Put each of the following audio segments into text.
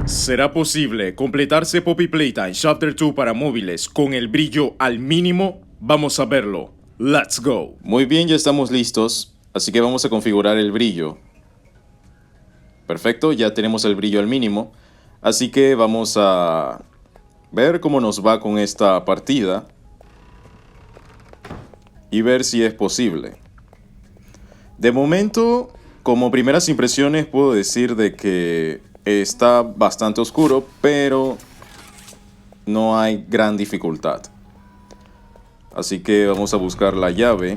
¿Será posible completarse Poppy Playtime Chapter 2 para móviles con el brillo al mínimo? Vamos a verlo. Let's go. Muy bien, ya estamos listos, así que vamos a configurar el brillo. Perfecto, ya tenemos el brillo al mínimo, así que vamos a ver cómo nos va con esta partida y ver si es posible. De momento, como primeras impresiones puedo decir de que está bastante oscuro, pero no hay gran dificultad. Así que vamos a buscar la llave.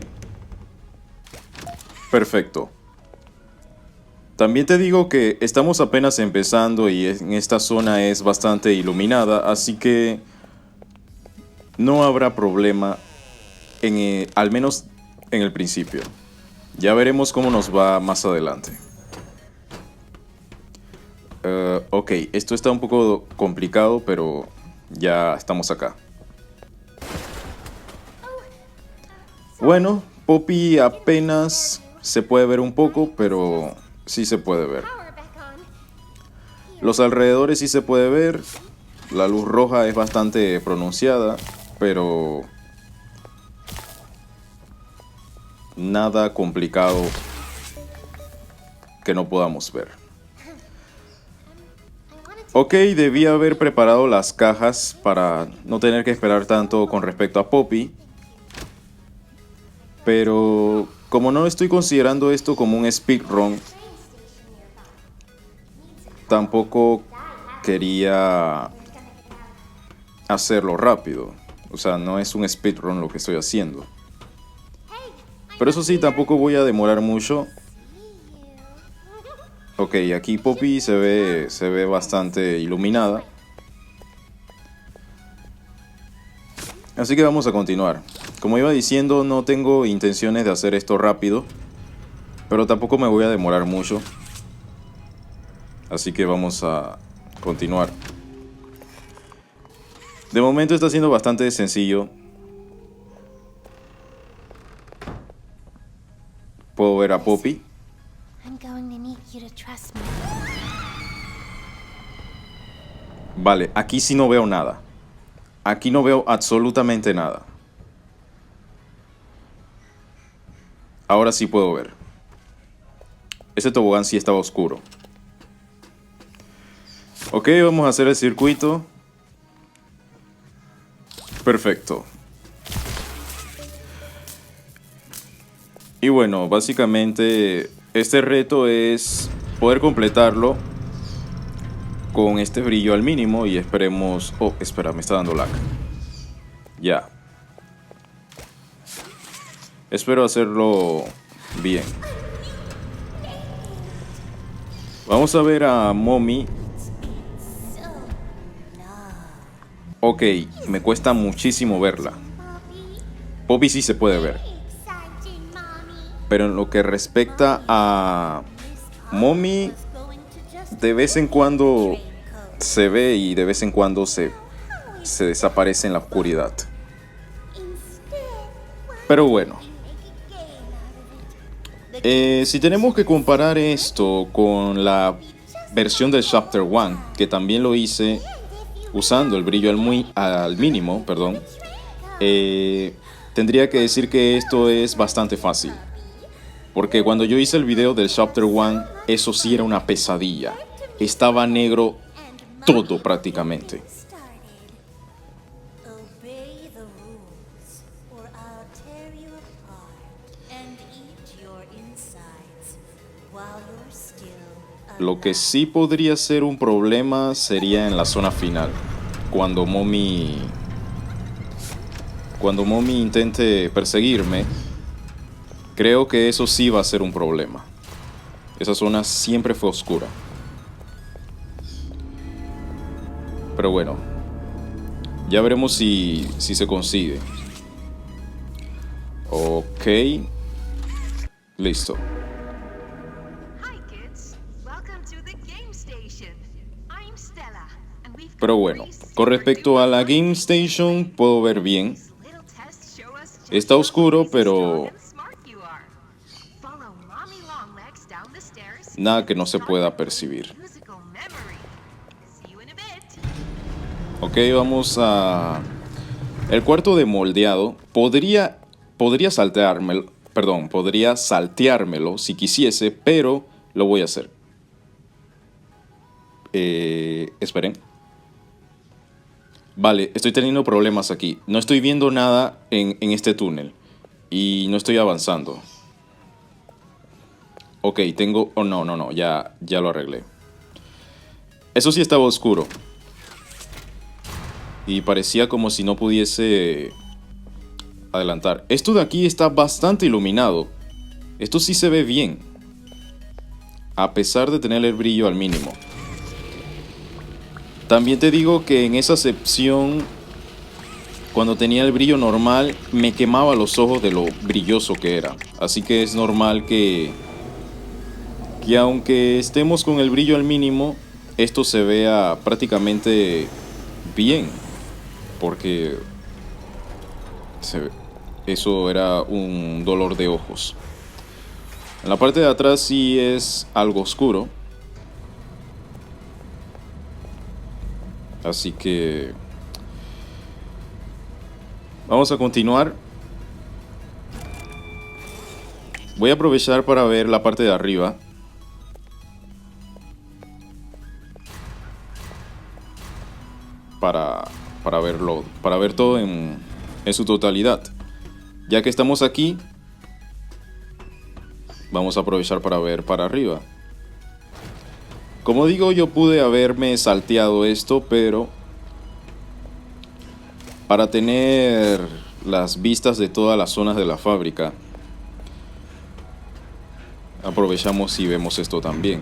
Perfecto. También te digo que estamos apenas empezando y en esta zona es bastante iluminada, así que no habrá problema, al menos en el principio. Ya veremos cómo nos va más adelante. Ok, esto está un poco complicado, pero ya estamos acá. Bueno, Poppy apenas se puede ver un poco, pero sí se puede ver. Los alrededores sí se puede ver. La luz roja es bastante pronunciada, pero nada complicado que no podamos ver. Ok, debí haber preparado las cajas para no tener que esperar tanto con respecto a Poppy. Pero como no estoy considerando esto como un speedrun, tampoco quería hacerlo rápido. O sea, no es un speedrun lo que estoy haciendo. Pero eso sí, tampoco voy a demorar mucho. Ok, aquí Poppy se ve bastante iluminada. Así que vamos a continuar. Como iba diciendo, no tengo intenciones de hacer esto rápido, pero tampoco me voy a demorar mucho. Así que vamos a continuar. De momento está siendo bastante sencillo. Puedo ver a Poppy. Vale, aquí sí no veo nada. Aquí no veo absolutamente nada. Ahora sí puedo ver. Ese tobogán sí estaba oscuro. Ok, vamos a hacer el circuito. Perfecto. Y bueno, básicamente este reto es poder completarlo con este brillo al mínimo y esperemos... Oh, espera, me está dando lag. Ya. Espero hacerlo bien. Vamos a ver a Mommy. Ok, me cuesta muchísimo verla. Poppy sí se puede ver. Pero en lo que respecta a Mommy, de vez en cuando se ve y de vez en cuando se desaparece en la oscuridad. Pero bueno. Si tenemos que comparar esto con la versión del Chapter 1, que también lo hice usando el brillo al mínimo, perdón, tendría que decir que esto es bastante fácil. Porque cuando yo hice el video del Chapter 1, eso sí era una pesadilla. Estaba negro todo prácticamente. Lo que sí podría ser un problema sería en la zona final. Cuando Mommy intente perseguirme, creo que eso sí va a ser un problema. Esa zona siempre fue oscura. Pero bueno, ya veremos si se consigue. Ok. Listo. Pero bueno, con respecto a la Game Station, puedo ver bien. Está oscuro, pero nada que no se pueda percibir. Ok, vamos a... El cuarto de moldeado. Podría salteármelo. Perdón, podría salteármelo si quisiese, pero lo voy a hacer. Esperen. Vale, estoy teniendo problemas aquí. No estoy viendo nada en este túnel. Y no estoy avanzando. Ok, tengo... Oh, no, ya lo arreglé. Eso sí estaba oscuro. Y parecía como si no pudiese adelantar. Esto de aquí está bastante iluminado. Esto sí se ve bien. A pesar de tener el brillo al mínimo. También te digo que en esa sección, cuando tenía el brillo normal, me quemaba los ojos de lo brilloso que era. Así que es normal que aunque estemos con el brillo al mínimo, esto se vea prácticamente bien. Porque eso era un dolor de ojos. En la parte de atrás sí es algo oscuro. Así que vamos a continuar. Voy a aprovechar para ver la parte de arriba. Para verlo, para ver todo en su totalidad. Ya que estamos aquí, vamos a aprovechar para ver para arriba. Como digo, yo pude haberme salteado esto, pero para tener las vistas de todas las zonas de la fábrica, aprovechamos y vemos esto también.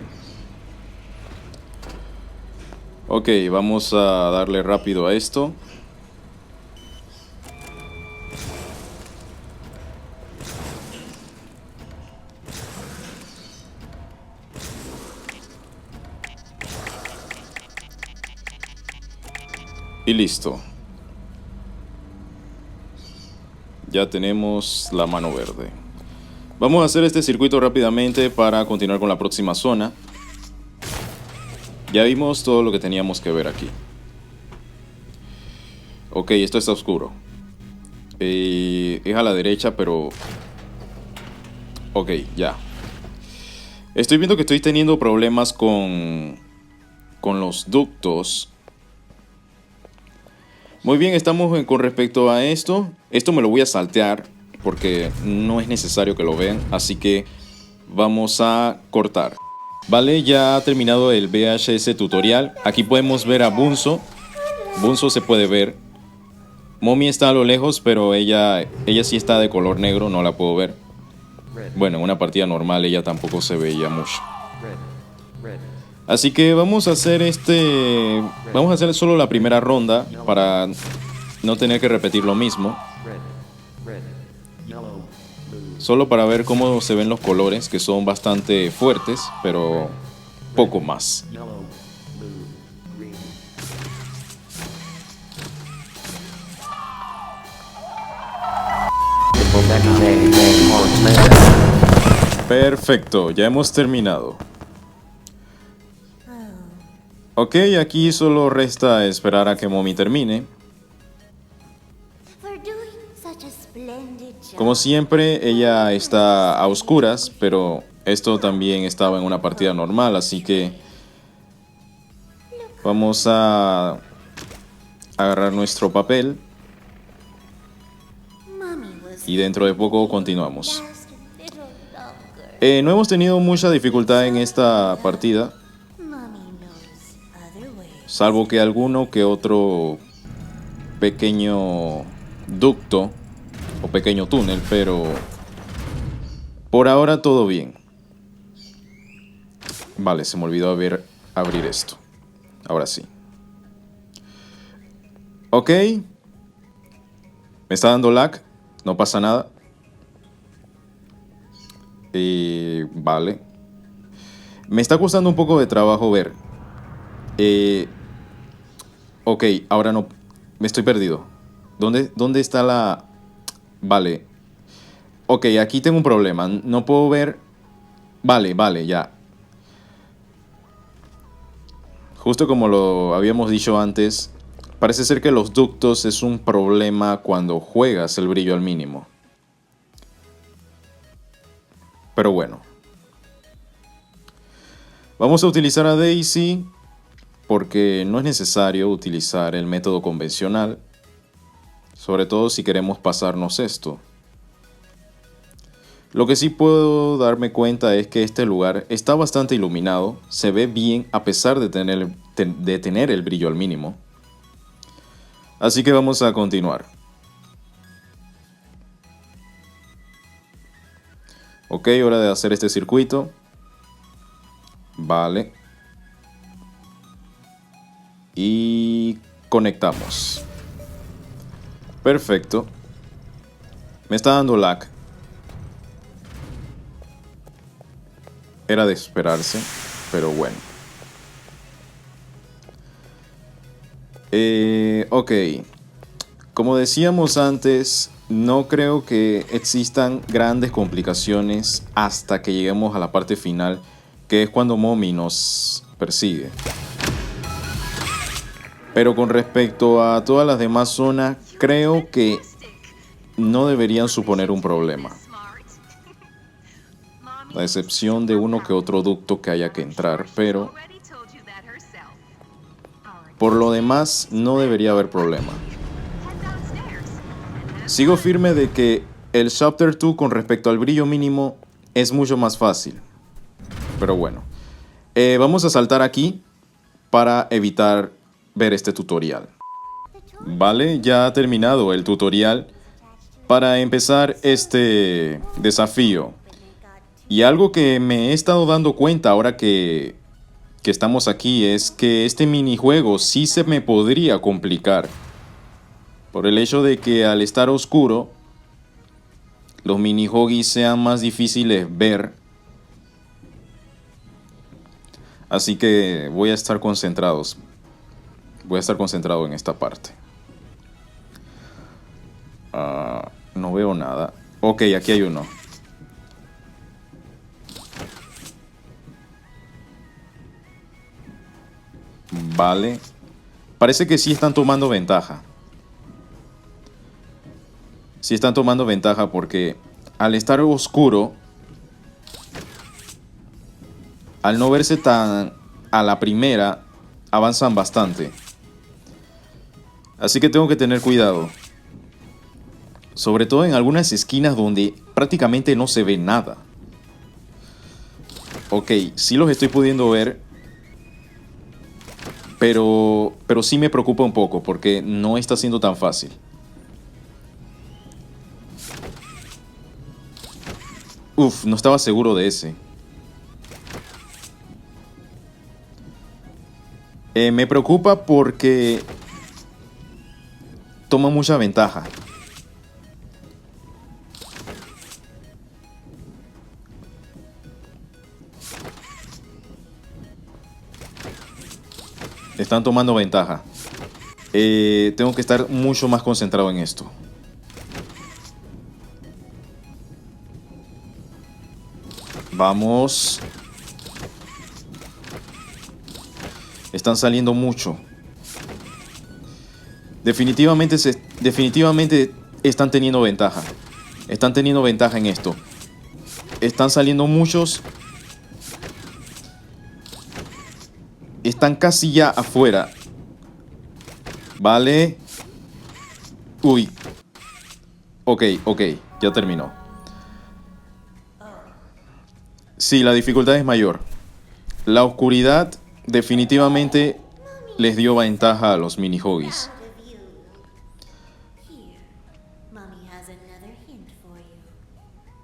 Ok, vamos a darle rápido a esto. Y listo. Ya tenemos la mano verde. Vamos a hacer este circuito rápidamente para continuar con la próxima zona. Ya vimos todo lo que teníamos que ver aquí. Ok, esto está oscuro. Es a la derecha, pero... Ok, ya. Estoy viendo que estoy teniendo problemas con los ductos. Muy bien, estamos con respecto a esto. Esto me lo voy a saltear porque no es necesario que lo vean. Así que vamos a cortar. Vale, ya ha terminado el VHS tutorial. Aquí podemos ver a Bunzo. Bunzo se puede ver. Mommy está a lo lejos, pero ella sí está de color negro, no la puedo ver. Bueno, en una partida normal ella tampoco se veía mucho. Así que vamos a hacer solo la primera ronda para no tener que repetir lo mismo. Solo para ver cómo se ven los colores, que son bastante fuertes, pero poco más. Perfecto, ya hemos terminado. Ok, aquí solo resta esperar a que Mommy termine. Como siempre, ella está a oscuras, pero esto también estaba en una partida normal, así que vamos a agarrar nuestro papel y dentro de poco continuamos. No hemos tenido mucha dificultad en esta partida, salvo que alguno que otro pequeño ducto o pequeño túnel, pero por ahora todo bien. Vale, se me olvidó abrir esto. Ahora sí. Ok. Me está dando lag. No pasa nada. Vale. Me está costando un poco de trabajo ver. Ok, ahora no. Me estoy perdido. ¿Dónde está la...? Vale. Ok, aquí tengo un problema. No puedo ver... Vale, ya. Justo como lo habíamos dicho antes, Parece ser que los ductos es un problema cuando juegas el brillo al mínimo. Pero bueno. Vamos a utilizar a Daisy porque no es necesario utilizar el método convencional, sobre todo si queremos pasarnos esto. Lo que sí puedo darme cuenta es que este lugar está bastante iluminado, se ve bien a pesar de tener el brillo al mínimo. Así que vamos a continuar. Ok, hora de hacer este circuito. Vale. Y conectamos. Perfecto. Me está dando lag. Era de esperarse, pero bueno. Ok. Como decíamos antes, no creo que existan grandes complicaciones hasta que lleguemos a la parte final, que es cuando Mommy nos persigue. Pero con respecto a todas las demás zonas, creo que no deberían suponer un problema. A excepción de uno que otro ducto que haya que entrar, pero por lo demás no debería haber problema. Sigo firme de que el Chapter 2 con respecto al brillo mínimo es mucho más fácil. Pero bueno, vamos a saltar aquí para evitar ver este tutorial. Vale, ya ha terminado el tutorial para empezar este desafío. Y algo que me he estado dando cuenta ahora que estamos aquí es que este minijuego sí se me podría complicar. Por el hecho de que al estar oscuro, los minihogis sean más difíciles ver. Así que voy a estar concentrado en esta parte. No veo nada. Ok, aquí hay uno. Vale. Parece que sí están tomando ventaja. Sí están tomando ventaja porque al estar oscuro, al no verse tan a la primera, avanzan bastante. Así que tengo que tener cuidado. Sobre todo en algunas esquinas donde prácticamente no se ve nada. Ok, sí los estoy pudiendo ver. Pero sí me preocupa un poco porque no está siendo tan fácil. Uf, no estaba seguro de ese. Me preocupa porque toma mucha ventaja. Están tomando ventaja. Tengo que estar mucho más concentrado en esto. Vamos. Están saliendo mucho. Definitivamente están teniendo ventaja. Están teniendo ventaja en esto. Están saliendo muchos. Están casi ya afuera. Vale. Uy. Ok, ya terminó. Sí, la dificultad es mayor. La oscuridad definitivamente les dio ventaja a los minihogis.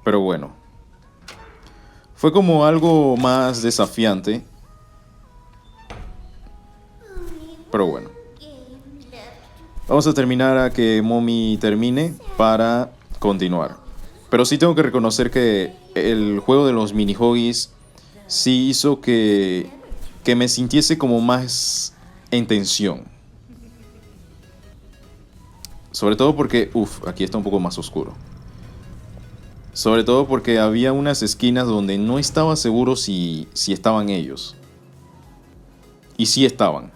Pero bueno. Fue como algo más desafiante. Pero bueno. Vamos a terminar a que Mommy termine para continuar. Pero sí tengo que reconocer que el juego de los minihogis sí hizo que me sintiese como más en tensión. Sobre todo porque, aquí está un poco más oscuro. Sobre todo porque había unas esquinas donde no estaba seguro si estaban ellos. Y sí estaban.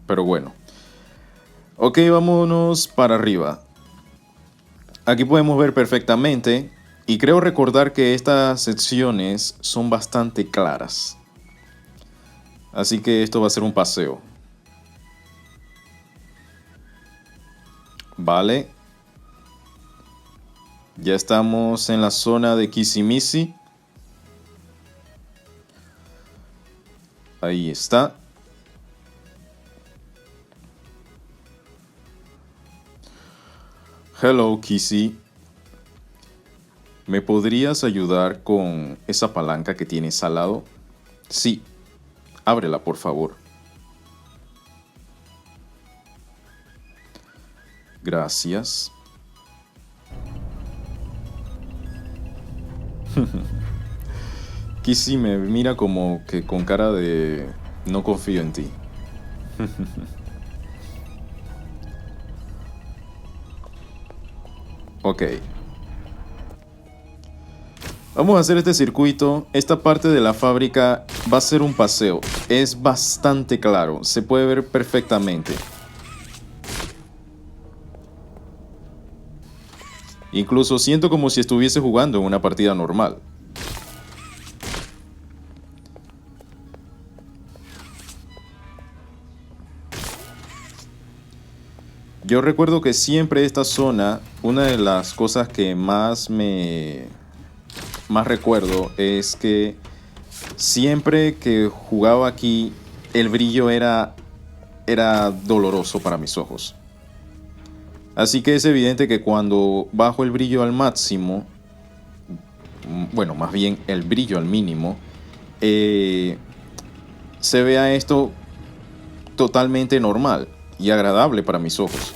Pero bueno. Ok, vámonos para arriba. Aquí podemos ver perfectamente y creo recordar que estas secciones son bastante claras. Así que esto va a ser un paseo. Vale. Ya estamos en la zona de Kissimmee. Ahí está. Hello, Kissy. ¿Me podrías ayudar con esa palanca que tienes al lado? Sí. Ábrela, por favor. Gracias. Kissy me mira como que con cara de no confío en ti. Ok. Vamos a hacer este circuito. Esta parte de la fábrica va a ser un paseo. Es bastante claro. Se puede ver perfectamente. Incluso siento como si estuviese jugando en una partida normal. Yo recuerdo que siempre esta zona, una de las cosas que más recuerdo es que siempre que jugaba aquí el brillo era doloroso para mis ojos. Así que es evidente que cuando bajo el brillo al máximo, bueno, más bien el brillo al mínimo, se vea esto totalmente normal y agradable para mis ojos.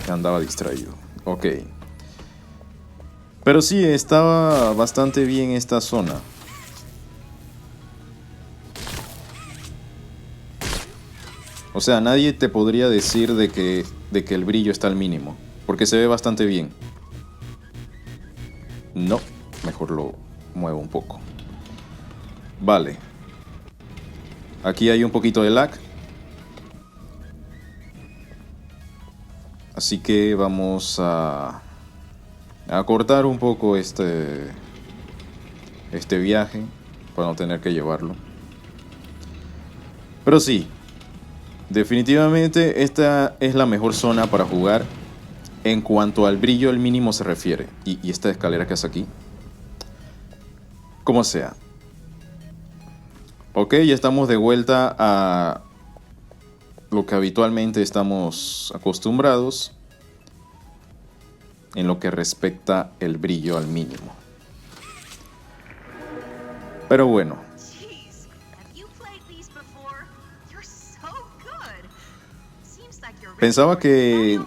Andaba distraído. Ok. Pero sí, estaba bastante bien esta zona. O sea, nadie te podría decir de que el brillo está al mínimo, porque se ve bastante bien. No, mejor lo muevo un poco. Vale. Aquí hay un poquito de lag. Así que vamos a cortar un poco este viaje para no tener que llevarlo. Pero sí, definitivamente esta es la mejor zona para jugar en cuanto al brillo al mínimo se refiere. Y esta escalera que hace aquí. Como sea. Ok, ya estamos de vuelta a lo que habitualmente estamos acostumbrados en lo que respecta el brillo al mínimo. Pero bueno. Pensaba que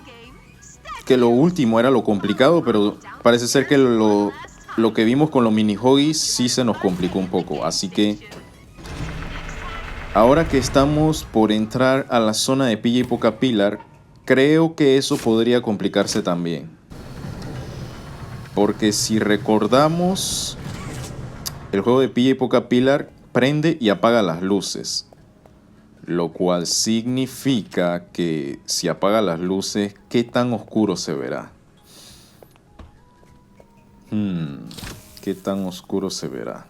lo último era lo complicado, pero parece ser que lo que vimos con los mini hoggies sí se nos complicó un poco. Así que ahora que estamos por entrar a la zona de Pilla y Poca Pillar, creo que eso podría complicarse también. Porque si recordamos, el juego de Pilla y Poca Pillar prende y apaga las luces. Lo cual significa que si apaga las luces, ¿qué tan oscuro se verá? ¿Qué tan oscuro se verá?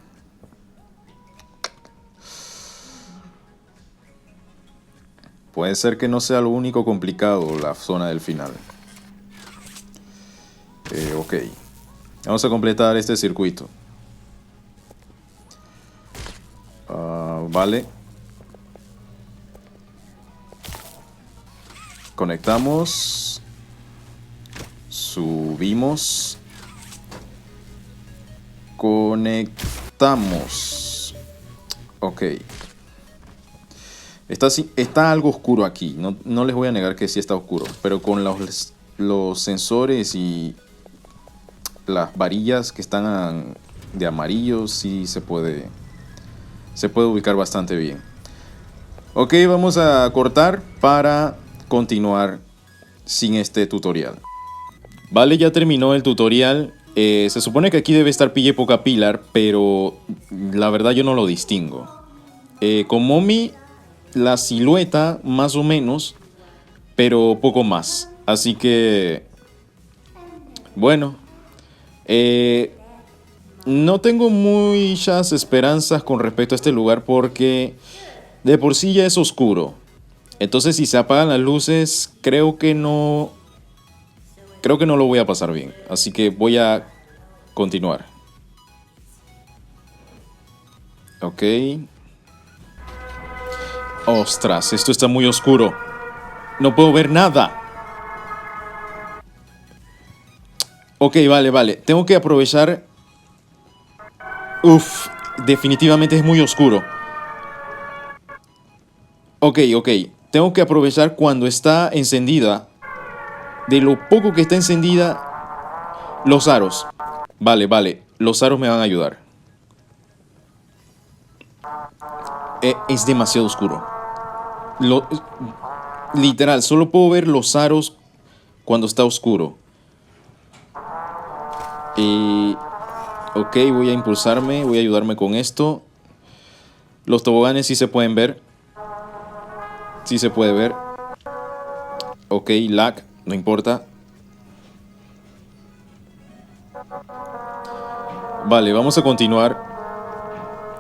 Puede ser que no sea lo único complicado la zona del final. Ok. Vamos a completar este circuito. Vale. Conectamos. Subimos. Conectamos. Ok. Está algo oscuro aquí. No les voy a negar que sí está oscuro. Pero con los sensores y las varillas que están de amarillo, sí se puede ubicar bastante bien. Ok, vamos a cortar para continuar sin este tutorial. Vale, ya terminó el tutorial. Se supone que aquí debe estar Pilla y Poca Pillar, pero la verdad yo no lo distingo. Con Mommy, la silueta más o menos, pero poco más. Así que, bueno, no tengo muchas esperanzas con respecto a este lugar porque de por sí ya es oscuro. Entonces si se apagan las luces, creo que no lo voy a pasar bien. Así que voy a continuar. Ok. Ostras, esto está muy oscuro. No puedo ver nada. Ok, vale. Tengo que aprovechar. Uf, definitivamente es muy oscuro. Ok. Tengo que aprovechar cuando está encendida. De lo poco que está encendida, los aros. Vale. Los aros me van a ayudar. Es demasiado oscuro. Literal, solo puedo ver los aros cuando está oscuro. Ok, voy a impulsarme, voy a ayudarme con esto. Los toboganes sí se pueden ver. Sí se puede ver. Ok, lag, no importa. Vale, vamos a continuar.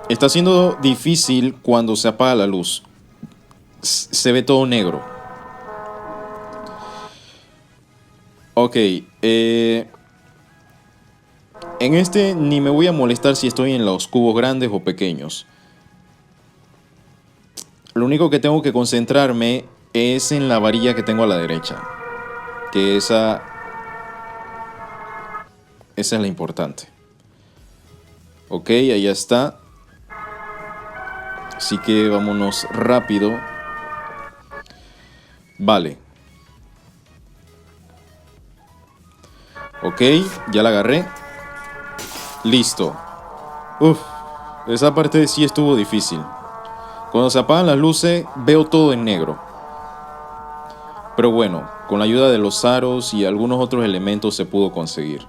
Está siendo difícil cuando se apaga la luz. Se ve todo negro. Ok, en este ni me voy a molestar si estoy en los cubos grandes o pequeños. Lo único que tengo que concentrarme es en la varilla que tengo a la derecha. Que esa es la importante. Ok, ahí está. Así que vámonos rápido. Vale. Ok, ya la agarré. Listo. Uf, esa parte sí estuvo difícil. Cuando se apagan las luces veo todo en negro. Pero bueno, con la ayuda de los aros y algunos otros elementos se pudo conseguir.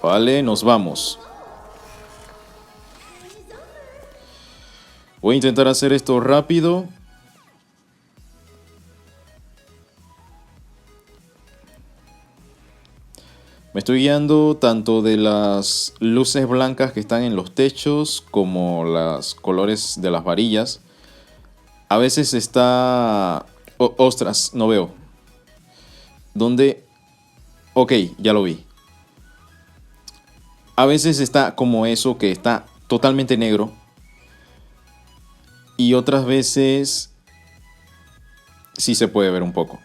Vale, nos vamos. Voy a intentar hacer esto rápido. Me estoy guiando tanto de las luces blancas que están en los techos como los colores de las varillas. A veces está... ostras, no veo. ¿Dónde? Ok, ya lo vi. A veces está como eso que está totalmente negro. Y otras veces sí se puede ver un poco.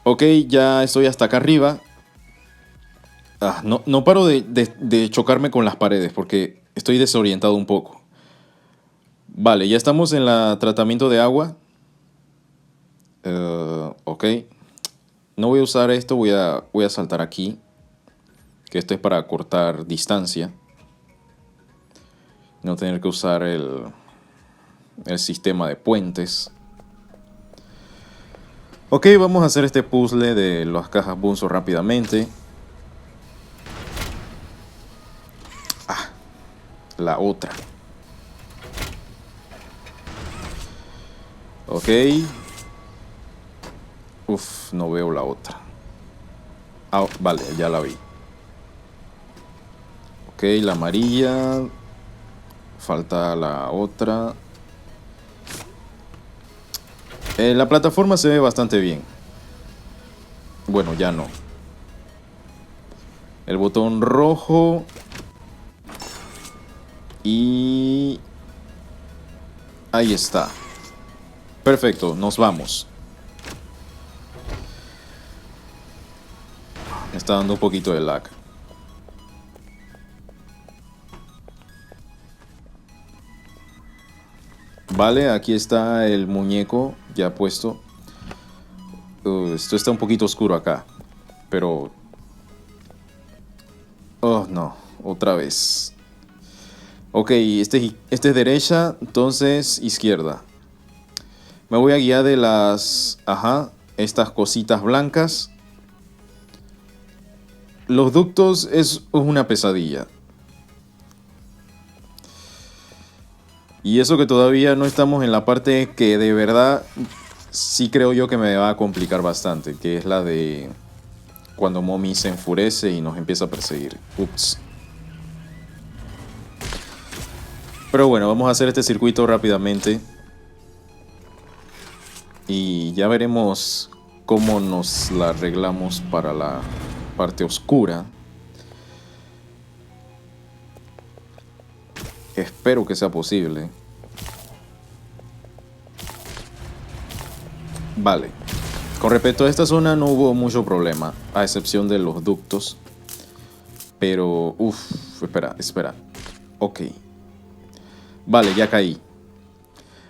Ok, ya estoy hasta acá arriba. No paro de chocarme con las paredes porque estoy desorientado un poco. Vale, ya estamos en el tratamiento de agua. Ok. No voy a usar esto, voy a saltar aquí. Que esto es para cortar distancia. No tener que usar el sistema de puentes. Ok, vamos a hacer este puzzle de las cajas Bunzo rápidamente. La otra. Ok. Uf, no veo la otra. Vale, ya la vi. Ok, la amarilla. Falta la otra. La plataforma se ve bastante bien. Bueno, ya no. El botón rojo. Y... ahí está. Perfecto, nos vamos. Me está dando un poquito de lag. Vale, aquí está el muñeco ya puesto. Esto está un poquito oscuro acá. Pero... oh, no. Otra vez. Ok, este es derecha, entonces izquierda. Me voy a guiar de las... estas cositas blancas. Los ductos es una pesadilla. Y eso que todavía no estamos en la parte que de verdad sí creo yo que me va a complicar bastante, que es la de cuando Mommy se enfurece y nos empieza a perseguir. Ups. Pero bueno, vamos a hacer este circuito rápidamente. Y ya veremos cómo nos la arreglamos para la parte oscura. Espero que sea posible. Vale. Con respecto a esta zona no hubo mucho problema, a excepción de los ductos. Pero, espera. Ok. Vale, ya caí.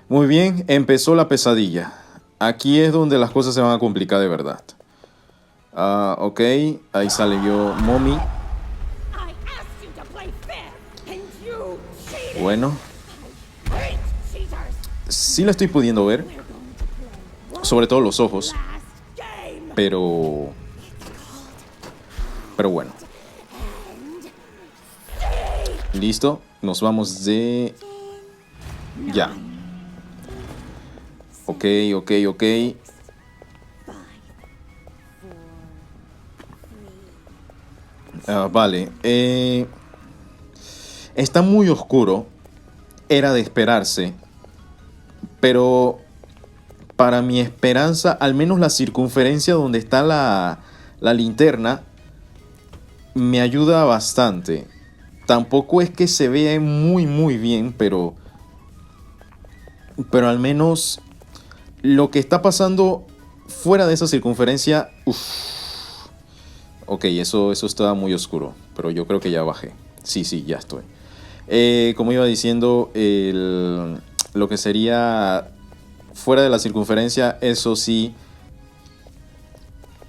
Muy bien, empezó la pesadilla. Aquí es donde las cosas se van a complicar de verdad. Ok, ahí sale yo, Mommy. Bueno. Sí la estoy pudiendo ver. Sobre todo los ojos. Pero bueno. Listo. Nos vamos de... Ya. Ok. Vale. Está muy oscuro. Era de esperarse. Pero para mi esperanza, al menos la circunferencia donde está la linterna me ayuda bastante. Tampoco es que se vea muy bien, pero al menos lo que está pasando fuera de esa circunferencia, ok, eso estaba muy oscuro, pero yo creo que ya bajé. Sí, ya estoy. Como iba diciendo, lo que sería fuera de la circunferencia, eso sí,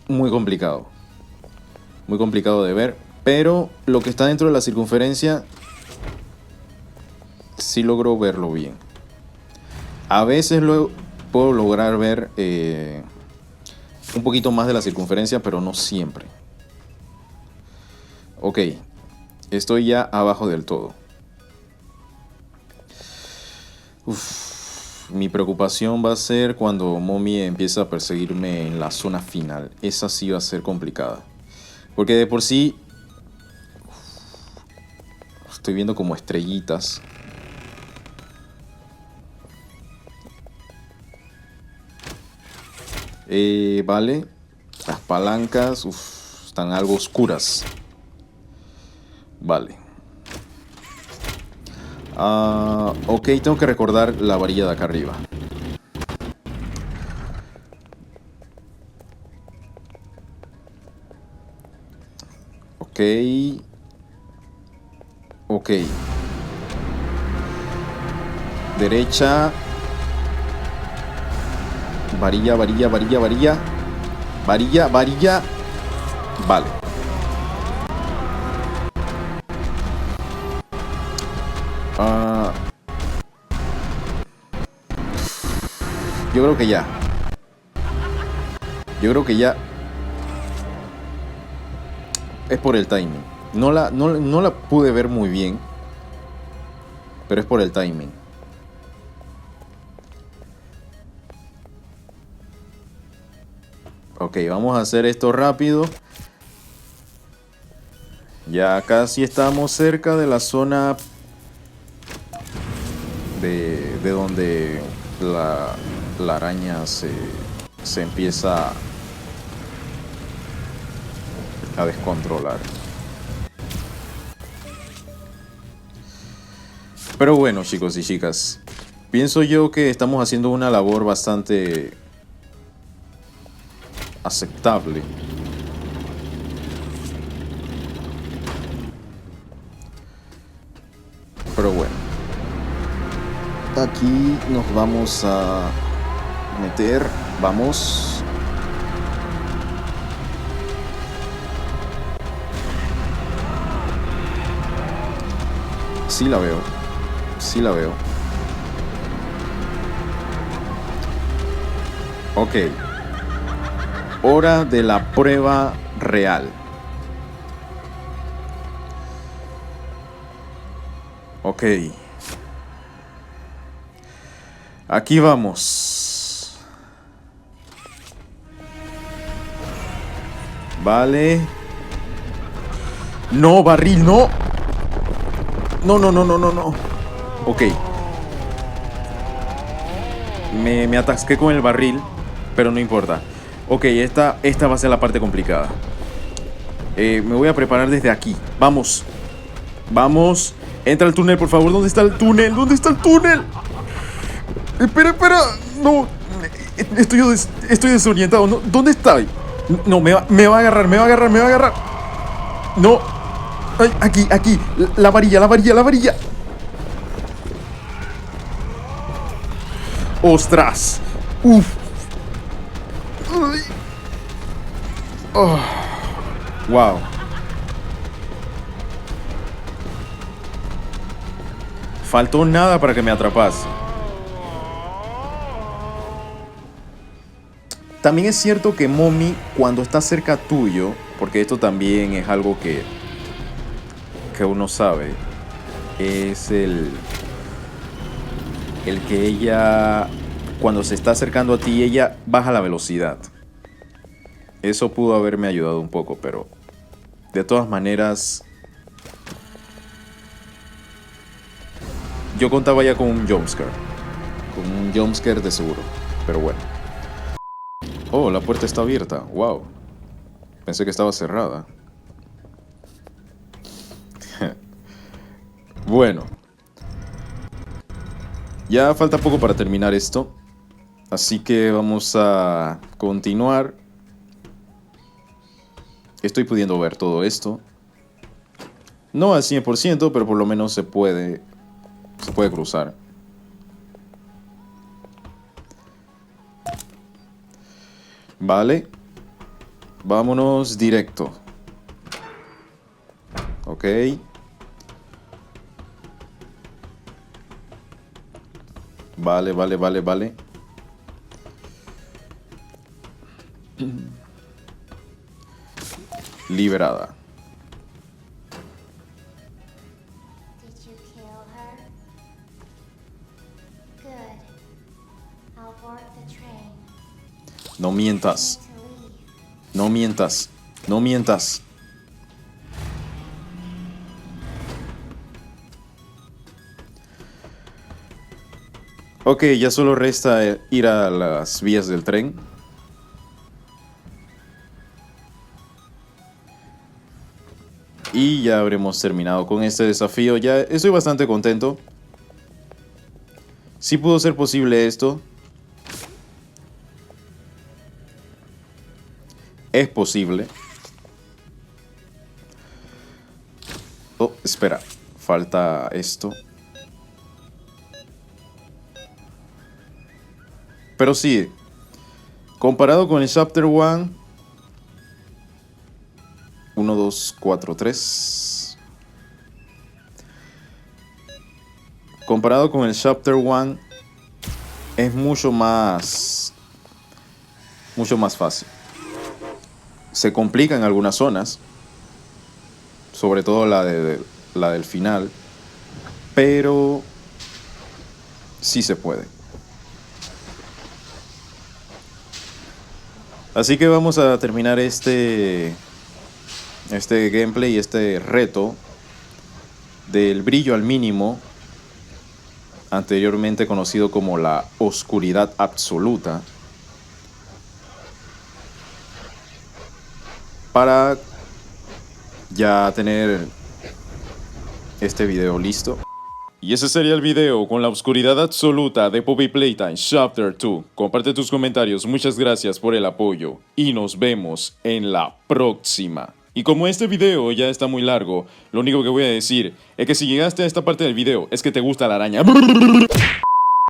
muy complicado. Muy complicado de ver, pero lo que está dentro de la circunferencia, sí logro verlo bien. A veces puedo lograr ver un poquito más de la circunferencia, pero no siempre. Ok, estoy ya abajo del todo. Mi preocupación va a ser cuando Mommy empieza a perseguirme en la zona final. Esa sí va a ser complicada. Porque de por sí estoy viendo como estrellitas. Vale. Las palancas están algo oscuras. Vale. Ok, tengo que recordar la varilla de acá arriba. Ok. Derecha. Varilla. Vale. Yo creo que ya. Es por el timing. No la pude ver muy bien, pero es por el timing. Ok, vamos a hacer esto rápido. Ya casi estamos cerca de la zona de donde la araña se empieza a descontrolar. Pero bueno, chicos y chicas, pienso yo que estamos haciendo una labor bastante aceptable. Pero bueno, aquí nos vamos a meter. Vamos. Sí la veo. Ok. Hora de la prueba real. Ok. Aquí vamos. Vale. No, barril, no. No, no, no, no, no, no. Ok. Me atasqué con el barril, pero no importa. Ok, esta va a ser la parte complicada. Me voy a preparar desde aquí. Vamos. Vamos. Entra al túnel, por favor. ¿Dónde está el túnel? ¿Dónde está el túnel? Espera, espera. No. Estoy desorientado. No, ¿dónde está? No, me va a agarrar, me va a agarrar, me va a agarrar. No. Ay, aquí, aquí. La varilla, la varilla, la varilla. ¡Ostras! ¡Uf! Ay. Oh. ¡Wow! Faltó nada para que me atrapase. También es cierto que Mommy, cuando está cerca tuyo, porque esto también es algo que uno sabe, es el que ella, cuando se está acercando a ti, ella baja la velocidad. Eso pudo haberme ayudado un poco, pero de todas maneras, yo contaba ya con un jumpscare. Con un jumpscare de seguro, pero bueno. Oh, la puerta está abierta. Wow. Pensé que estaba cerrada. Bueno. Ya falta poco para terminar esto. Así que vamos a continuar. Estoy pudiendo ver todo esto. No al 100%, pero por lo menos se puede cruzar. Vale. Vámonos directo. Ok. Vale, vale, vale, vale. Liberada. Did you kill her? Good. I'll board the train. No mientas. Need to leave. No mientas. No mientas. Ok, ya solo resta ir a las vías del tren. Y ya habremos terminado con este desafío. Ya estoy bastante contento. Sí pudo ser posible esto. Es posible. Oh, espera. Falta esto. Pero sí. Comparado con el Chapter 1. 1, 2, 4, 3. Comparado con el Chapter 1. Es mucho más fácil. Se complica en algunas zonas. Sobre todo la del final. Pero sí se puede. Así que vamos a terminar este gameplay, este reto del brillo al mínimo, anteriormente conocido como la oscuridad absoluta, para ya tener este video listo. Y ese sería el video con la oscuridad absoluta de Poppy Playtime Chapter 2. Comparte tus comentarios, muchas gracias por el apoyo y nos vemos en la próxima. Y como este video ya está muy largo, lo único que voy a decir es que si llegaste a esta parte del video es que te gusta la araña.